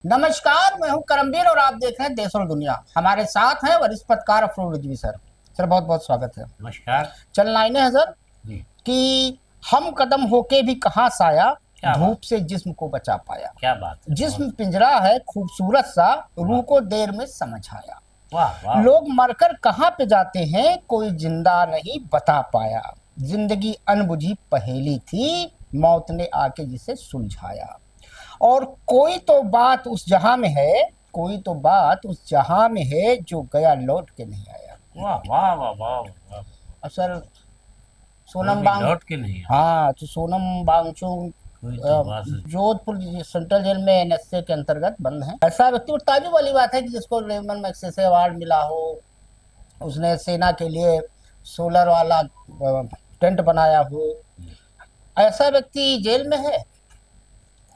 नमस्कार, मैं हूं करमवीर और आप देख रहे हैं देश और दुनिया। हमारे साथ हैं वरिष्ठ पत्रकार अफरोज रिजवी सर। सर बहुत बहुत स्वागत है। नमस्कार चल लाइने हैं सर जी। कि हम कदम होके भी कहाँ साया, क्या बात धूप से जिस्म को बचा पाया। क्या बात है। जिस्म पिंजरा है खूबसूरत सा, रूह वाह को देर में समझ आया। वाह वाह। लोग मरकर कहाँ पे जाते हैं, कोई जिंदा नहीं बता पाया। जिंदगी अनबुझी पहेली थी, मौत ने आके जिसे सुलझाया। और कोई तो बात उस जहां में है, कोई तो बात उस जहां में है जो गया लौट के नहीं आया। वाह वाह वाह वाह वाह। अब सर कोई सोनम भी बांग, लौट के नहीं आया। हाँ तो सोनम बांगचुंग कोई तो बात जोधपुर सेंट्रल जेल में एनएसए के अंतर्गत बंद है। ऐसा व्यक्ति, ताजुब वाली बात है कि जिसको रेमन मैग्सेसे अवार्ड मिला हो, उसने सेना के लिए सोलर वाला टेंट बनाया हो, ऐसा व्यक्ति जेल में है।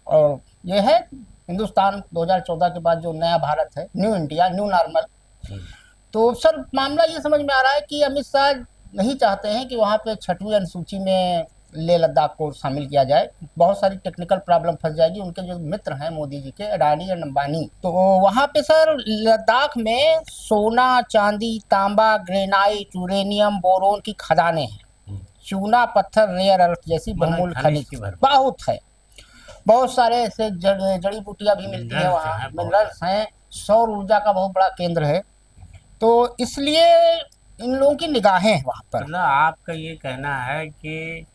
और ये है हिंदुस्तान 2014 के बाद जो नया भारत है, न्यू इंडिया, न्यू नॉर्मल। तो सर मामला ये समझ में आ रहा है कि अमित शाह नहीं चाहते हैं कि वहाँ पे 6वीं अनुसूची में लेह लद्दाख को शामिल किया जाए। बहुत सारी टेक्निकल प्रॉब्लम फंस जाएगी। उनके जो मित्र हैं मोदी जी के, अडानी और अंबानी, तो वहाँ पे सर लद्दाख में सोना, चांदी, तांबा, ग्रेनाइट, यूरेनियम, बोरोन की खदानें हैं। चूना पत्थर, रेयर अर्थ जैसी बहुमूल्य खनिज बहुत है। बहुत सारे ऐसे जड़ी बूटियां भी मिलती है वहाँ, मिनरल्स हैं। सौर ऊर्जा का बहुत बड़ा केंद्र है। तो इसलिए इन लोगों की निगाहें हैं वहाँ पर। मतलब आपका ये कहना है कि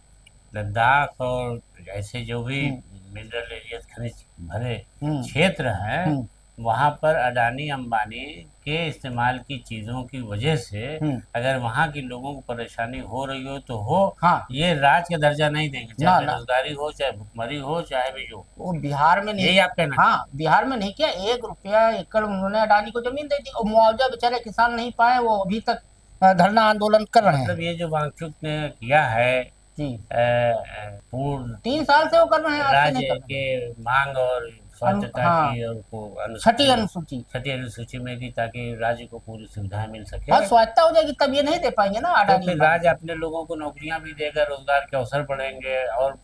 लद्दाख और ऐसे जो भी मिनरल एरिया खनिज भरे क्षेत्र हैं, वहाँ पर अडानी अंबानी के इस्तेमाल की चीजों की वजह से अगर वहाँ के लोगों को परेशानी हो रही हो तो हो। हाँ, ये राज का दर्जा नहीं देंगे, चाहे बेरोजगारी हो, चाहे भुखमरी हो, चाहे भी हो। वो बिहार में नहीं, यही आप कहना। हाँ बिहार में नहीं किया। 1 रुपया एकड़ उन्होंने अडानी को जमीन दे दी और मुआवजा बेचारे किसान नहीं पाए। वो अभी तक धरना आंदोलन कर रहे हैं। मतलब ये जो वांगचुक ने किया है जी, पूर्ण 3 साल से वो कर रहे हैं, आज से नहीं राज्य कर रहे के मांग और स्वच्छता हाँ, की, और छठी अनुसूची, छठी अनुसूची में की, ताकि राज्य को पूरी सुविधाएं मिल सके। हाँ स्वायत्ता हो जाएगी, तब ये नहीं दे पाएंगे ना तो अडानी फिर अंबानी। राज्य अपने लोगों को नौकरियां भी देगा, रोजगार के अवसर बढ़ेंगे और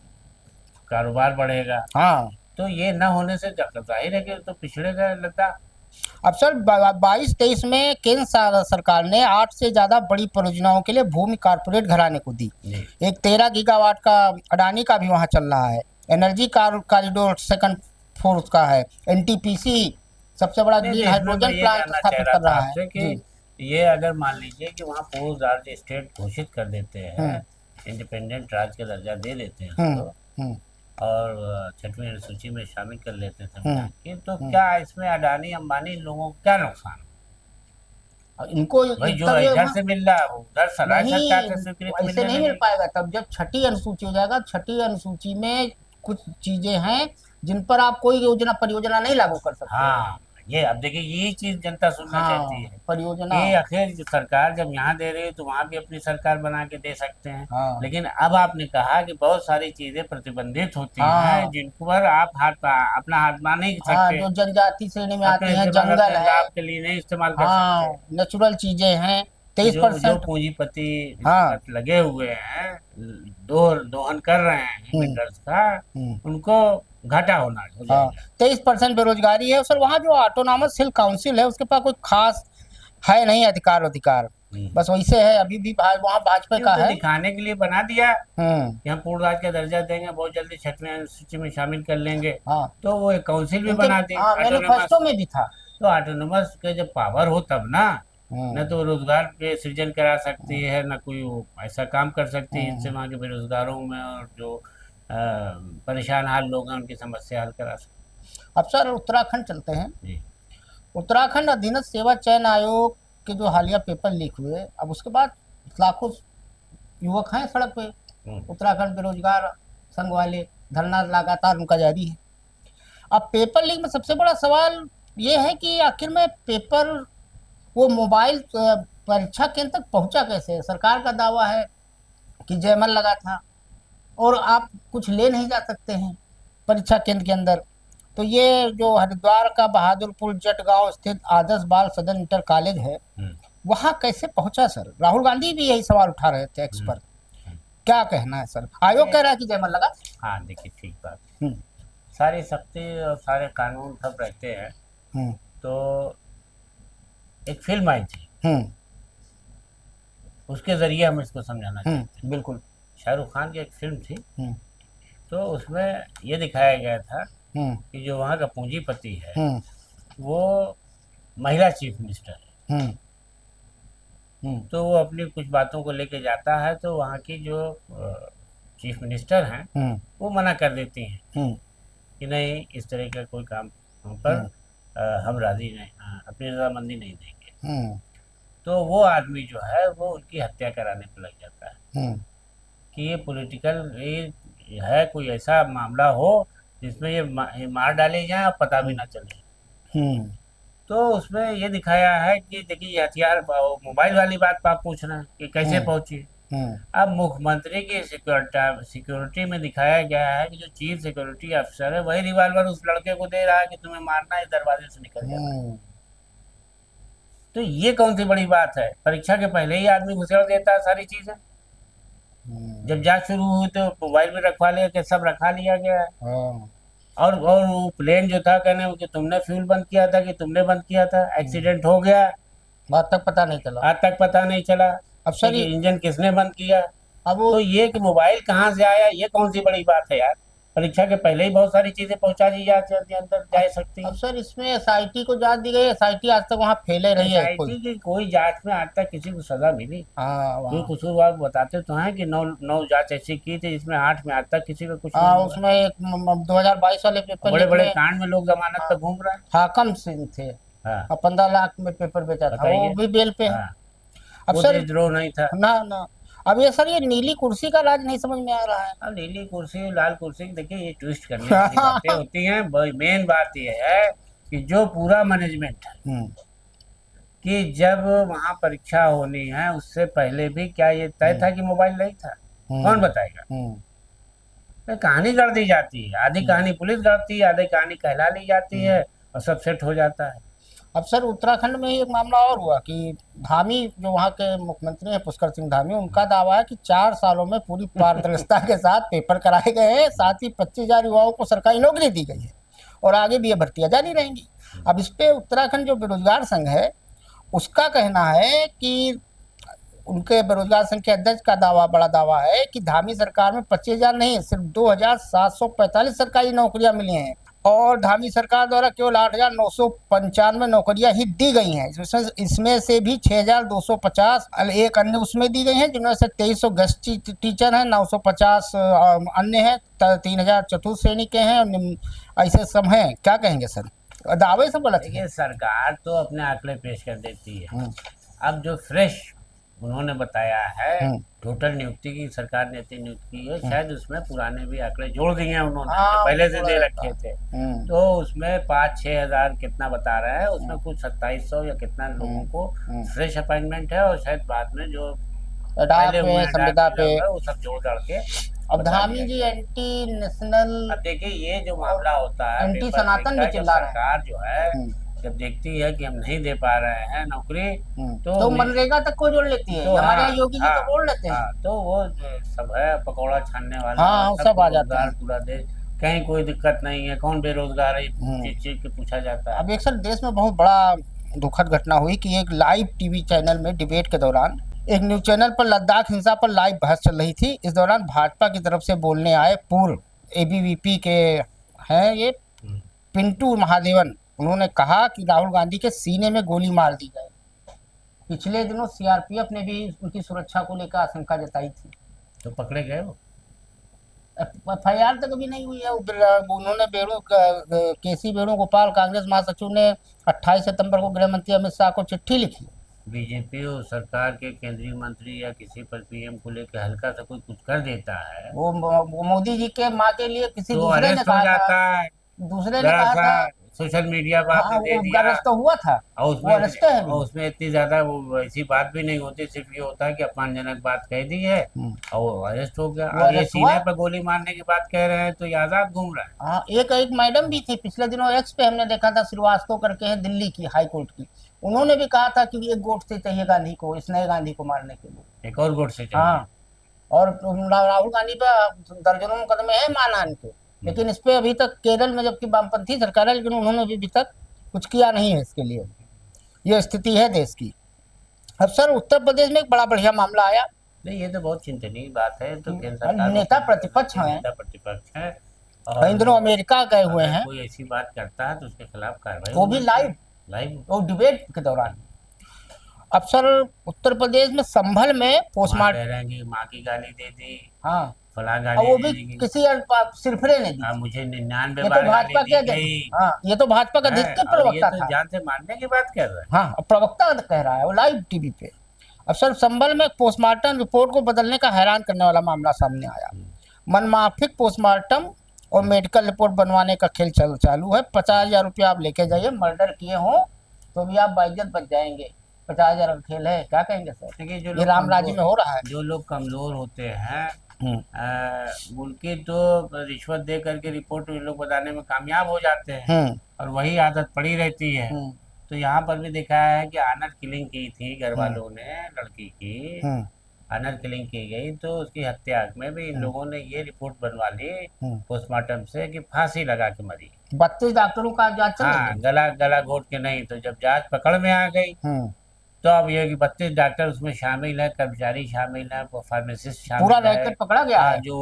कारोबार बढ़ेगा। हाँ, तो ये न होने से जाहिर है कि तो पिछड़ेगा लद्दाख। अब सर 22-23 में केंद्र सरकार ने 8 से ज्यादा बड़ी परियोजनाओं के लिए भूमि कारपोरेट घराने को दी। एक 13 गीगावाट का अडानी का भी वहाँ चल रहा है। एनर्जी कॉरिडोर सेकंड फोर्स का है। एनटीपीसी सबसे बड़ा ग्रीन हाइड्रोजन प्लांट स्थापित कर रहा है कि ये अगर मान लीजिए कि वहाँ पोस्ट राज्य स्टेट घोषित कर देते हैं, इंडिपेंडेंट राज्य का दर्जा दे देते हैं और 6वीं अनुसूची में शामिल कर लेते थे, तो क्या इसमें अडानी अंबानी लोगों को क्या नुकसान? इनको भाई जो इधर से मिल रहा है उधर राज्य सरकार से स्वीकृत ऐसे नहीं मिल पाएगा। तब जब 6ठी अनुसूची हो जाएगा, 6ठी अनुसूची में कुछ चीजें हैं जिन पर आप कोई परियोजना नहीं लागू कर सकते। हाँ, ये अब देखिए यही चीज जनता सुनना चाहती है। परियोजना ये आखिर जो सरकार जब यहाँ दे रही है तो वहाँ भी अपनी सरकार बना के दे सकते हैं। लेकिन अब आपने कहा कि बहुत सारी चीजें प्रतिबंधित होती हैं जिन पर आप अपना हाथ मार नहीं सकते। जो जनजाति श्रेणी में आती हैं, जंगल है, आपके लिए नहीं इस्तेमाल कर सकते। नेचुरल चीजें हैं। 23% पूंजीपति लगे हुए हैं, दोहन कर रहे हैं मिनरल्स का, उनको घाटा होना हो जाएगा। 23% बेरोजगारी है सर। वहाँ जो ऑटोनॉमस हिल काउंसिल है उसके पास कोई खास है नहीं अधिकार, बस वैसे है। अभी भी वहाँ भाजपा का है, दिखाने के लिए बना दिया कि हम पूर्ण राज्य का दर्जा देंगे, बहुत जल्दी 6वीं अनुसूची में शामिल कर लेंगे। तो वो एक काउंसिल भी बना दी, मैनिफेस्टो में भी था। तो ऑटोनॉमस के जब पावर हो तब ना, न तो रोजगार के सृजन करा सकती है, न कोई ऐसा काम कर सकती है जिनसे वहाँ के बेरोजगारों में और जो परेशान हाल लोग हैं उनकी समस्या हल करा सकते। अब सर उत्तराखंड चलते हैं। उत्तराखंड अधीनस्थ सेवा चयन आयोग के जो हालिया पेपर लीक हुए, अब उसके बाद लाखों युवक हैं सड़क पे। उत्तराखंड बेरोजगार संघ वाले धरना लगातार उनका जारी है। अब पेपर लीक में सबसे बड़ा सवाल ये है कि आखिर में पेपर वो मोबाइल परीक्षा केंद्र तक पहुंचा कैसे? सरकार का दावा है कि जयमल लगा था और आप कुछ ले नहीं जा सकते हैं परीक्षा केंद्र के अंदर। तो ये जो हरिद्वार का बहादुरपुर जटगांव स्थित आदर्श बाल सदन इंटर कॉलेज है, वहाँ कैसे पहुंचा सर? राहुल गांधी भी यही सवाल उठा रहे थे एक्स पर। क्या कहना है सर? आयोग कह रहा है कि जयमल लगा। हाँ देखिए, ठीक बात। सारी सख्ती और सारे कानून सब रहते हैं। हम्म तो एक फिल्म आई थी, हम्म उसके जरिए हम इसको समझाना चाहते हैं। बिल्कुल। शाहरुख खान की एक फिल्म थी, हम्म तो उसमें ये दिखाया गया था हम्म कि जो वहाँ का पूंजीपति है हम्म वो महिला चीफ मिनिस्टर है। हम्म हम्म तो वो अपनी कुछ बातों को लेके जाता है, तो वहाँ की जो चीफ मिनिस्टर हैं हम्म वो मना कर देती हैं हम्म कि नहीं, इस तरह का कोई काम हम पर हम राजी नहीं, अपनी रजामंदी नहीं देंगे। हम्म तो वो आदमी जो है वो उनकी हत्या कराने पर लग जाता है हम्म कि ये पॉलिटिकल ये है, कोई ऐसा मामला हो जिसमें ये मार डाले जाए और पता भी ना चले। हम्म तो उसमें ये दिखाया है कि देखिए, ये हथियार मोबाइल वाली बात आप पूछ रहे हैं कि कैसे हम्म पहुंची। हम्म अब मुख्यमंत्री की सिक्योरिटी में दिखाया गया है कि जो चीफ सिक्योरिटी अफसर है वही रिवाल्वर उस लड़के को दे रहा है कि तुम्हें मारना है, दरवाजे से निकल जाना है। हम्म तो ये कौन सी बड़ी बात है? परीक्षा के पहले ही आदमी घुसेड़ देता है सारी चीजें। जब जांच शुरू हुई तो मोबाइल में रखवा लिया कि सब रखा लिया गया है। हाँ, और वो प्लेन जो था, कहने कि तुमने फ्यूल बंद किया था कि तुमने बंद किया था, एक्सीडेंट हो गया, बात तक पता नहीं चला। आज तक पता नहीं चला अब सर कि ये इंजन किसने बंद किया। अब वो तो ये कि मोबाइल कहाँ से आया, ये कौन सी बड़ी बात है यार? परीक्षा के पहले ही बहुत सारी चीजें पहुंचा दी जा अंदर जा सकती अब है। सर इसमें एसआईटी को जांच दी गई, एसआईटी आज तक वहाँ फैले रही है कोई। एसआईटी की कोई जांच में आज तक किसी को सजा मिली? हाँ कोई वहाँ कसूरवार बताते तो हैं कि नौ जांच ऐसी की थी जिसमें 8 में आज तक किसी का कुछ नहीं हाँ हुआ। उसमें एक 2022 वाले पेपर बड़े लीक बड़े में कांड में लोग जमानत पर घूम रहे हैं। हाकम सिंह थे हाँ, और 15 लाख में पेपर बेचा था, वो बताइए। भी बेल पे है। हाँ, अब वो सर देशद्रोह नहीं था। ना ना अब ये सर ये नीली कुर्सी का राज नहीं समझ में आ रहा है। अब नीली कुर्सी लाल कुर्सी, देखिए ये ट्विस्ट करने वाली बातें होती हैं। मेन बात ये है कि जो पूरा मैनेजमेंट है हम्म कि जब वहाँ परीक्षा होनी है उससे पहले भी क्या ये तय था कि मोबाइल नहीं था? कौन बताएगा? हम्म तो कहानी गढ़ दी जाती है, आधी कहानी पुलिस गढ़ती है, आधी कहानी कहला ली जाती है और सब सेट हो जाता है। अब सर उत्तराखंड में ही एक मामला और हुआ कि धामी जो वहाँ के मुख्यमंत्री हैं पुष्कर सिंह धामी, उनका दावा है कि 4 सालों में पूरी पारदर्शिता के साथ पेपर कराए गए हैं, साथ ही 25,000 युवाओं को सरकारी नौकरी दी गई है और आगे भी ये भर्तियां जारी रहेंगी। अब इस पे उत्तराखंड जो बेरोजगार संघ है उसका कहना है कि उनके बेरोजगार संघ के अध्यक्ष का बड़ा दावा है कि धामी सरकार में 25,000 नहीं सिर्फ 2,745 सरकारी नौकरियां मिली हैं और धामी सरकार द्वारा केवल 8,995 नौकरियां ही दी गई हैं। इसमें से भी 6,250 एक अन्य उसमें दी गई हैं, जिनमें से 2,300 गेस्ट टीचर हैं, 950 अन्य हैं, 3,000 चतुर्थ श्रेणी के हैं और ऐसे सब हैं। क्या कहेंगे सर, दावे सब गलत है? देखिए, सरकार तो अपने आंकड़े पेश कर देती है। अब जो फ्रेश उन्होंने बताया है, टोटल नियुक्ति की सरकार ने इतनी नियुक्ति की है, शायद उसमें पुराने भी आंकड़े जोड़ दिए हैं उन्होंने, जो पहले से दे रखे थे। तो उसमें 5-6 हजार कितना बता रहे हैं, उसमें कुछ 2700 या कितना लोगों को फ्रेश अपॉइंटमेंट है और शायद बाद में जो पहले हुए हैं संविदा पे वो सब जोड़ डाल के। अब धामी जी एंटी नेशनल, अब देखिए ये जो मामला होता है, एंटी पेपर सनातन लीक का, भी जब चिल्ला रहे हैं। सरकार जो है जब देखती है कि हम नहीं दे पा रहे हैं नौकरी, तो मनरेगा तक को जोड़ लेती है। तो हमारे हाँ, यहाँ योगी जी तो बोल लेते हैं। तो वो सब है पकौड़ा छानने वाला, हाँ, सब आ जाता है। पूरा देश, कहीं कोई दिक्कत नहीं है, कौन बेरोजगार है, चीज चीज के पूछा जाता है। अब एक सर देश में बहुत बड़ा दुखद घटना हुई कि एक लाइव टीवी चैनल में डिबेट के दौरान एक न्यूज चैनल पर लद्दाख हिंसा पर लाइव बहस चल रही थी। इस दौरान भाजपा की तरफ से बोलने आए पूर्व एबीवीपी के हैं ये पिंटू महादेवन, उन्होंने कहा कि राहुल गांधी के सीने में गोली मार दी गई। पिछले दिनों सीआरपीएफ ने भी उनकी सुरक्षा को लेकर आशंका जताई थी। तो पकड़े गए वो? एफआईआर तक अभी नहीं हुई है। उन्होंने केसी वेणुगोपाल कांग्रेस महासचिव ने 28 सितंबर को गृह मंत्री अमित शाह को चिट्ठी लिखी। बीजेपी और सरकार के केंद्रीय मंत्री या किसी पर पीएम को लेकर हल्का सा कोई कुछ कर देता है, वो मोदी जी के माँ के लिए किसी तो दूसरे ने अरेस्ट हो कहा जाता था, है। दूसरे ने कहा था, सोशल मीडिया पर आपने हाँ, दे वो दिया अरेस्ट तो हुआ था और वो अरेस्ट है और उसमें इतनी ज्यादा वो ऐसी बात भी नहीं होती, सिर्फ ये होता है कि अपमानजनक बात कह दी है और वो अरेस्ट हो गया। अब ये सीने पर गोली मारने की बात कह रहे हैं तो ये आजाद घूम रहा है। हाँ, एक मैडम भी थी पिछले दिनों एक्स पे हमने देखा था, श्रीवास्तव करके है दिल्ली की हाई कोर्ट की, उन्होंने भी कहा था कि एक गोट से चाहिए गांधी को, इस नए गांधी को मारने के लिए। एक और गोट से चाहिए। हाँ, और राहुल गांधी पे दर्जनों मुकदमे हैं मानहानि के। लेकिन इस पे अभी तक केरल में जबकि वामपंथी सरकार है, लेकिन उन्होंने अभी तक कुछ किया नहीं है इसके लिए। ये स्थिति है देश की। अब सर उत्तर प्रदेश में एक बड़ा बढ़िया मामला आया। नहीं, ये तो बहुत चिंतनीय बात है। तो केंद्र और सरकार नेता प्रतिपक्ष हैं, नेता प्रतिपक्ष है, इन दिनों और अमेरिका गए हुए अगर हैं, कोई ऐसी बात करता है तो उसके खिलाफ कार्रवाई वो भी होनी लाइव, चाहिए। लाइव वो डिबेट के दौरान। अब सर उत्तर प्रदेश में संभल में वहाँ पोस्टमार्टम, कह रहे हैं कि माँ की गाली दे दी, हाँ, फला और गाली वो दे भी दी, किसी सिरफिरे ने दी। मुझे 99 ये तो बार भाजपा गाली के दी गई हाँ, ये तो भाजपा का है, अधिकृत और ये प्रवक्ता तो था। जान से मारने की बात कर रहे हैं। हाँ, प्रवक्ता कह रहा है वो लाइव टीवी पे। अब सर संभल में पोस्टमार्टम रिपोर्ट को बदलने का हैरान करने वाला मामला सामने आया। मनमाफिक पोस्टमार्टम और मेडिकल रिपोर्ट बनवाने का खेल चालू है। 50,000 रुपया आप लेके जाइए, मर्डर किए हो तो भी आप बाइज्जत बच जाएंगे। 50,000 का खेल है, क्या कहेंगे सर? देखिए, जो ये लोग राम राज्य में हो रहा है। जो लोग कमजोर होते हैं उनकी तो रिश्वत दे करके रिपोर्ट ये लोग बताने में कामयाब हो जाते हैं, और वही आदत पड़ी रहती है। तो यहाँ पर भी देखा है कि ऑनर किलिंग की थी घर वालों ने, लड़की की ऑनर किलिंग की गई, तो उसकी हत्या में भी इन लोगों ने ये रिपोर्ट बनवा ली पोस्टमार्टम से कि फांसी लगा के मरी। 32 डॉक्टरों का जांच चल रही हाँ, है। गला घोट के नहीं। तो जब जांच पकड़ में आ गई तो अब ये कि 32 डॉक्टर उसमें शामिल है, कर्मचारी शामिल है, फार्मासिस्ट शामिल पूरा है, रैकेट पकड़ा गया है। जो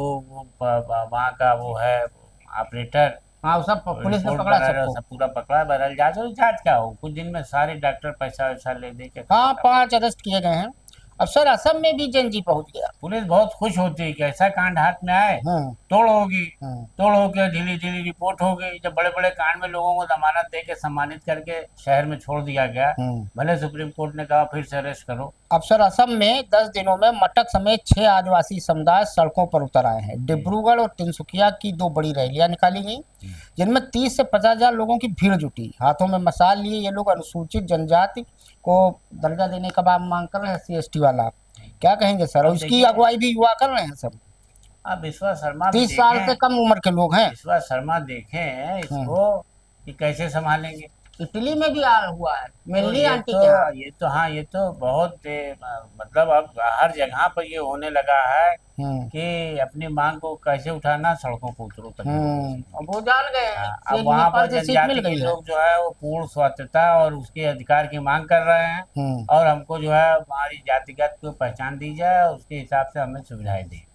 वहाँ का वो है ऑपरेटर, हाँ, सब पुलिस ने रिपोर्ट पकड़ा बना रहे हो, सबको। सब पूरा पकड़ा। बहरहाल जांच क्या हो, कुछ दिन में सारे डॉक्टर पैसा वैसा ले दे के हाँ, 5 अरेस्ट किए गए हैं। अब सर असम में भी जेएनजी पहुंच गया। पुलिस बहुत खुश होती है कि ऐसा कांड हाथ में आए, तोड़ होगी, तोड़ होके ढीली ढीली रिपोर्ट हो गई। जब बड़े बड़े कांड में लोगों को जमानत दे के सम्मानित करके शहर में छोड़ दिया गया, भले सुप्रीम कोर्ट ने कहा फिर से अरेस्ट करो। अब सर असम में 10 दिनों में मटक समेत 6 आदिवासी समुदाय सड़कों पर उतर आए हैं। डिब्रूगढ़ और तिनसुकिया की 2 बड़ी रैलियां निकाली गई, जिनमें 30 से 50,000 लोगों की भीड़ जुटी। हाथों में मशाल लिए ये लोग अनुसूचित जनजाति को दर्जा देने का मांग कर रहे हैं, SC/ST वाला। क्या कहेंगे सर? और इसकी अगुवाई भी युवा कर रहे हैं सब। अब विश्वास शर्मा 30 साल से कम उम्र के लोग हैं। विश्वास शर्मा देखें इसको कि कैसे संभालेंगे। इटली में भी हुआ है, मेनली आंटी तो के यहाँ। ये तो हाँ, ये तो बहुत मतलब अब हर जगह पर ये होने लगा है कि अपनी मांग को कैसे उठाना, सड़कों पर उतरो तक। अब वो जान गए हैं। अब वहाँ पर जनजाति के लोग जो है वो पूर्ण स्वायत्तता और उसके अधिकार की मांग कर रहे हैं, और हमको जो है हमारी जातिगत को पहचान दी जाए, उसके हिसाब से हमें सुविधाएं दी।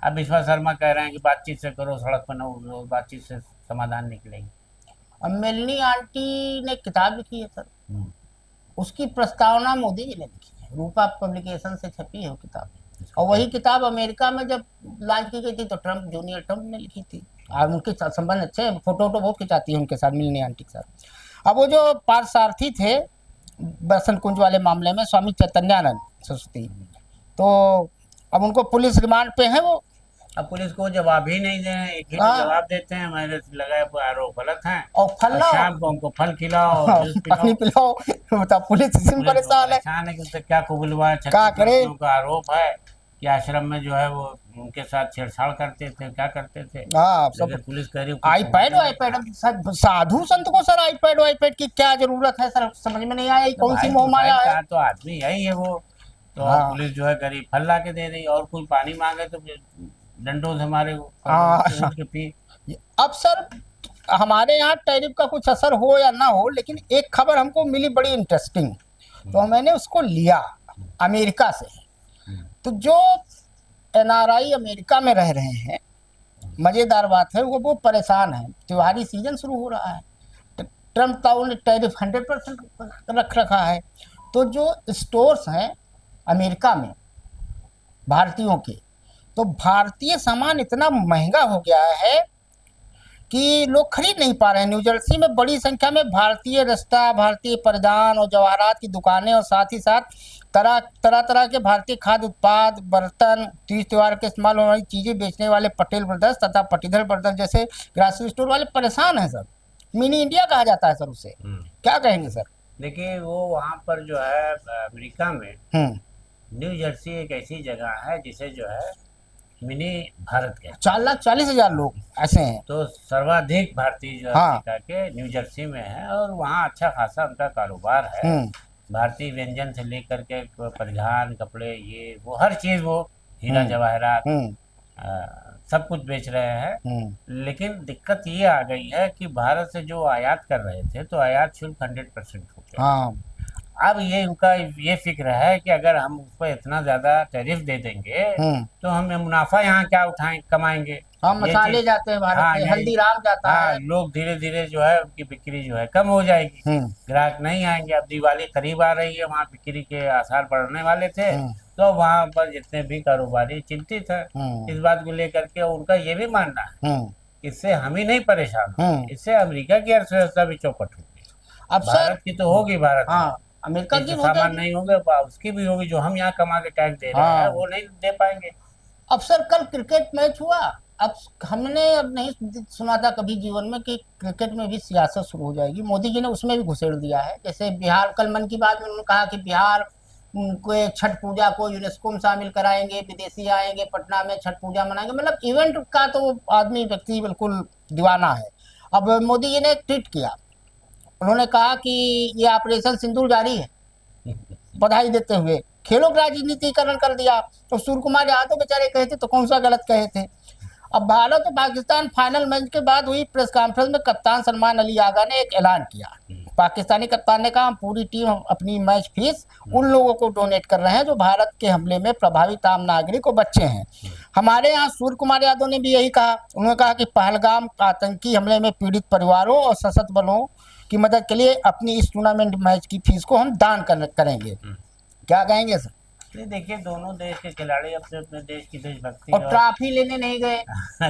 अब विश्वास शर्मा कह रहे हैं कि बातचीत से करो, सड़क पर न बातचीत से समाधान निकलेंगे। अब मेलनी आंटी ने किताब लिखी है सर, उसकी प्रस्तावना मोदी जी ने लिखी है। रूपा पब्लिकेशन से छपी है वो किताब। और वही किताब अमेरिका में जब लॉन्च की गई थी तो जूनियर ट्रम्प ने लिखी थी। और उनके संबंध अच्छे, फोटो बहुत खिंचाती है उनके साथ, मेलनी आंटी के साथ। अब वो जो पार्थसारथी थे बसंत कुंज वाले मामले में, स्वामी चैतन्यानंद सरस्वती, तो अब उनको पुलिस रिमांड पे है वो। अब पुलिस को जवाब ही नहीं दे रहे हैं, एक ही जवाब देते हैं, मेरे लगा आरोप गलत है, और फल लाओ, शाम को उनको फल खिलाओ, पानी पिलाओ। बताओ, पुलिस इसी में परेशान है कि उससे क्या कुबलवा क्या करे। का आरोप है कि आश्रम में जो है वो उनके साथ छेड़छाड़ करते थे, क्या करते थे। हाँ, सब पुलिस कह रही आईपैड साधु संत को सर आईपैड की क्या जरूरत है सर? समझ में नहीं आया कौन सी मोह माया है। तो आदमी यही है वो, तो पुलिस जो है गरीब फल ला के दे रही, और कोई पानी मांगे तो डंडों से मारे। अब सर हमारे यहाँ टैरिफ का कुछ असर हो या ना हो, लेकिन एक खबर हमको मिली बड़ी इंटरेस्टिंग, तो मैंने उसको लिया अमेरिका से। तो जो NRI अमेरिका में रह रहे हैं, मज़ेदार बात है, वो परेशान है। त्योहारी सीजन शुरू हो रहा है, ट्रम्प का उन्हें टैरिफ 100% रख रखा है। तो जो स्टोर्स हैं अमेरिका में भारतीयों के, तो भारतीय सामान इतना महंगा हो गया है कि लोग खरीद नहीं पा रहे हैं। न्यू जर्सी में बड़ी संख्या में भारतीय रस्ता, भारतीय परिधान और जवाहरात की दुकानें, और साथ ही साथ तरह के भारतीय खाद्य उत्पाद, बर्तन, तीज त्योहार के इस्तेमाल होने वाली चीज़ें बेचने वाले पटेल ब्रदर्स तथा पटीधर ब्रदर्स जैसे ग्रॉसरी स्टोर वाले परेशान हैं सर। मिनी इंडिया कहा जाता है सर उसे। क्या कहेंगे सर? देखिए, वो वहाँ पर जो है अमेरिका में न्यू जर्सी एक ऐसी जगह है जिसे जो है मिनी भारत के 4,40,000 लोग ऐसे हैं। तो सर्वाधिक भारतीय जो अमेरिका के न्यू जर्सी में है, और वहाँ अच्छा खासा उनका कारोबार है। भारतीय व्यंजन से लेकर के परिधान, कपड़े, ये वो हर चीज, वो हीरा जवाहरात, सब कुछ बेच रहे हैं। लेकिन दिक्कत ये आ गई है कि भारत से जो आयात कर रहे थे तो आयात शुल्क 100% हो गया। हाँ। अब ये उनका ये फिक्र है कि अगर हम उस पर इतना ज्यादा टैरिफ दे देंगे तो हम मुनाफा यहाँ क्या उठाएं कमाएंगे। हाँ, ये मसाले चीज, जाते हैं भारत हाँ में, ये, हल्दीराम जाता हाँ है। लोग धीरे धीरे जो है उनकी बिक्री जो है कम हो जाएगी, ग्राहक नहीं आएंगे। अब दिवाली करीब आ रही है, वहाँ बिक्री के आसार बढ़ने वाले थे, तो वहाँ पर जितने भी कारोबारी चिंतित है इस बात को लेकर के। उनका ये भी मानना है इससे हम ही नहीं परेशान होंगे, इससे अमेरिका की अर्थव्यवस्था भी चौपट होगी। अब सर, भारत की तो होगी, भारत में हाँ, अमेरिका की हो सामान जाएगी। नहीं होंगे, उसकी भी होगी। जो हम यहाँ कमा के टैक्स दे रहे हैं वो नहीं दे पाएंगे। अब सर, कल क्रिकेट मैच हुआ। अब हमने अब नहीं सुना था कभी जीवन में कि क्रिकेट में भी सियासत शुरू हो जाएगी। मोदी जी ने उसमें भी घुसेड़ दिया है। जैसे बिहार, कल मन की बात में उन्होंने कहा कि बिहार को छठ पूजा को यूनेस्को में शामिल कराएंगे, विदेशी आएंगे, पटना में छठ पूजा मनाएंगे। मतलब इवेंट का तो आदमी व्यक्ति बिल्कुल दीवाना है। अब मोदी जी ने एक ट्वीट किया, उन्होंने कहा कि ये ऑपरेशन सिंदूर जारी है, बधाई देते हुए खेलों का राजनीतिकरण कर दिया। तो सूर्य कुमार यादव बेचारे कहे थे तो कौन सा गलत कहे थे। अब भारत और पाकिस्तान फाइनल मैच के बाद हुई प्रेस कॉन्फ्रेंस में कप्तान सलमान अली आगा ने एक ऐलान किया। पाकिस्तानी कप्तान ने कहा, हम पूरी टीम अपनी मैच फीस उन लोगों को डोनेट कर रहे हैं जो भारत के हमले में प्रभावित आम नागरिक और बच्चे हैं। हमारे यहाँ सूर्य कुमार यादव ने भी यही कहा। उन्होंने कहा कि पहलगाम आतंकी हमले में पीड़ित परिवारों और सशस्त्र बलों की मदद के लिए अपनी इस टूर्नामेंट मैच की फीस को हम दान करेंगे। क्या कहेंगे सर? नहीं, देखिए दोनों देश के खिलाड़ी अपने अपने देश की देशभक्ति और ट्रॉफी लेने नहीं गए,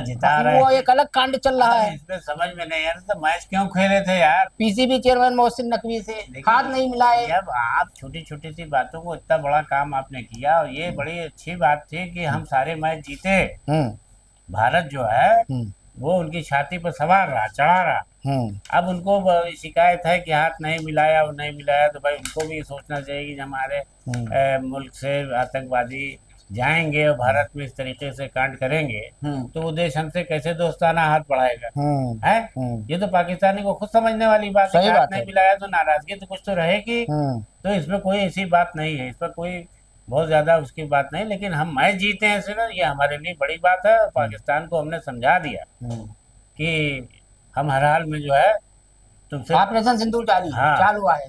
जिता रहे वो हैं। एक अलग कांड चल रहा है। इसमें समझ में नहीं आ रहा तो मैच क्यों खेले थे यार। पीसीबी चेयरमैन मोहसिन नकवी से हाथ नहीं मिलाए। जब आप छोटी छोटी सी बातों को इतना बड़ा काम आपने किया, और ये बड़ी अच्छी बात थी कि हम सारे मैच जीते। भारत जो है वो उनकी छाती पर सवार रहा, चढ़ा रहा। अब उनको शिकायत है कि हाथ नहीं मिलाया और नहीं मिलाया, तो भाई उनको भी सोचना चाहिए कि हमारे मुल्क से आतंकवादी जाएंगे और भारत में इस तरीके से कांड करेंगे तो वो देश हमसे कैसे दोस्ताना हाथ बढ़ाएगा। है ये तो पाकिस्तानी को खुद समझने वाली बात है। हाथ नहीं मिलाया तो नाराजगी तो कुछ तो रहेगी। तो इसमें कोई ऐसी बात नहीं है, इस पर कोई बहुत ज्यादा उसकी बात नहीं। लेकिन हम मैच जीते हैं सिर्फ, ये हमारे लिए बड़ी बात है। पाकिस्तान को हमने समझा दिया कि हम हर हाल में जो है तुमसे ऑपरेशन सिंदूर चालू है।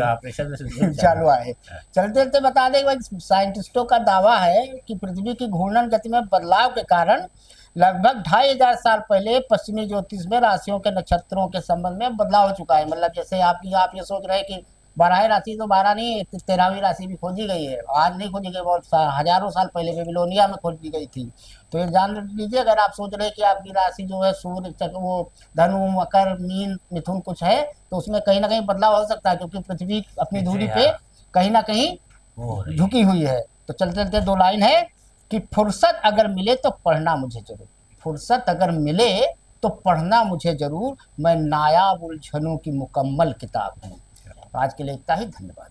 ऑपरेशन चालू है। चलते चलते बता दें, साइंटिस्टों का दावा है कि पृथ्वी की घूर्णन गति में बदलाव के कारण लगभग 2500 साल पहले पश्चिमी ज्योतिष में राशियों के नक्षत्रों के संबंध में बदलाव हो चुका है। मतलब जैसे आप ये सोच रहे हैं कि 12 राशि तो 12 नहीं, 13वीं राशि भी खोजी गई है। आज नहीं खोजी गई, बहुत हजारों साल पहले बेबीलोनिया में खोजी गई थी। तो ये जान लीजिए, अगर आप सोच रहे हैं कि आपकी राशि जो है सूर्य, वो धनु, मकर, मीन, मिथुन कुछ है, तो उसमें कहीं ना कहीं बदलाव हो सकता है, क्योंकि पृथ्वी अपनी दूरी पे कहीं ना कहीं झुकी हुई है। तो चलते चलते 2 लाइन है कि फुर्सत अगर मिले तो पढ़ना मुझे जरूर, फुर्सत अगर मिले तो पढ़ना मुझे जरूर, मैं नायाब उलझनों की मुकम्मल किताब हूँ। आज के लिए इतना ही, धन्यवाद।